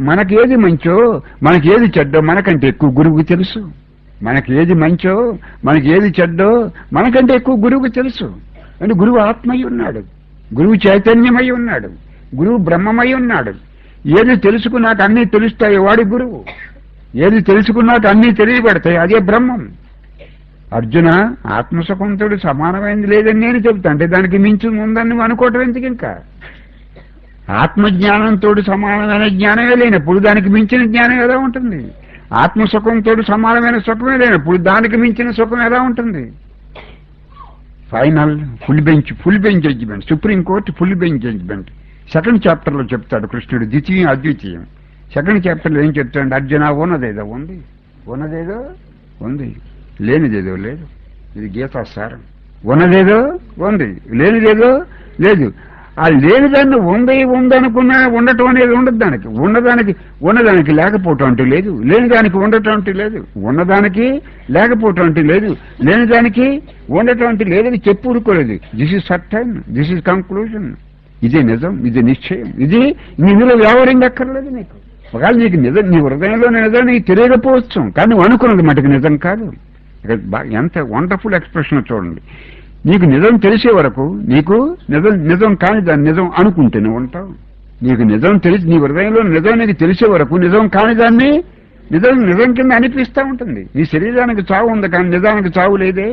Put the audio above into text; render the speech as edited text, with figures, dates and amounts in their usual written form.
మనకేది మంచో మనకేది చెడ్డో మనకంటే ఎక్కువ గురువుకి తెలుసు. మనకేది మంచో మనకేది చెడ్డో మనకంటే ఎక్కువ గురువుకి తెలుసు. అంటే గురువు ఆత్మై ఉన్నాడు, గురువు చైతన్యమై ఉన్నాడు, గురువు బ్రహ్మమై ఉన్నాడు. ఏది తెలుసుకున్నాక అన్నీ తెలుస్తాయి వాడి గురువు. ఏది తెలుసుకున్నాక అన్నీ తెలియబడతాయి అదే బ్రహ్మం. అర్జున, ఆత్మసుఖంతో సమానమైంది లేదని నేను చెబుతా, అంటే దానికి మించి ఉందని నువ్వు అనుకోవటం ఎందుకు? ఇంకా ఆత్మజ్ఞానంతో సమానమైన జ్ఞానమే లేనప్పుడు దానికి మించిన జ్ఞానం ఎలా ఉంటుంది? ఆత్మసుఖంతో సమానమైన సుఖమే లేనప్పుడు దానికి మించిన సుఖం ఎలా ఉంటుంది? Final full bench judgment, supreme court full bench judgment. Second చాప్టర్లో చెప్తాడు కృష్ణుడు ద్వితీయం అద్వితీయం. సెకండ్ చాప్టర్లో ఏం చెప్తాడు? అర్జున, ఉన్నదేదో ఉంది, ఉన్నదేదో ఉంది, లేనిదేదో లేదు. ఇది గీతా సారం. ఉన్నదేదో ఉంది, లేనిదేదో లేదు. ఆ లేనిదాన్ని ఉందనుకున్నా ఉండటం అనేది ఉండదు. దానికి ఉన్నదానికి లేకపోవటం అంటూ లేదు, లేనిదానికి ఉండటం అంటూ లేదు. ఉన్నదానికి లేకపోవటం అంటూ లేదు, లేనిదానికి ఉండటం అంటూ లేదని చెప్పు ఊరుకోలేదు. This is certain, this is conclusion. ఇదే నిజం, ఇది నిశ్చయం, ఇది ఇందులో వ్యవహారంగా అక్కర్లేదు నీకు. ఒకవేళ నీకు నిజం, నీ హృదయంలో నిజం నీకు తెలియకపోవచ్చు, కానీ నువ్వు అనుకున్నది మటుకు నిజం కాదు. ఎంత వండర్ఫుల్ ఎక్స్ప్రెషన్ చూడండి. నీకు నిజం తెలిసే వరకు నీకు నిజం కాని దాన్ని నిజం అనుకుంటూనే ఉంటావు. నీకు నిజం తెలిసి నీ హృదయంలో నిజం నీకు తెలిసే వరకు నిజం కాని దాన్ని నిజం కింద అనిపిస్తూ ఉంటుంది. నీ శరీరానికి చావు ఉంది కానీ నిజానికి చావు లేదే.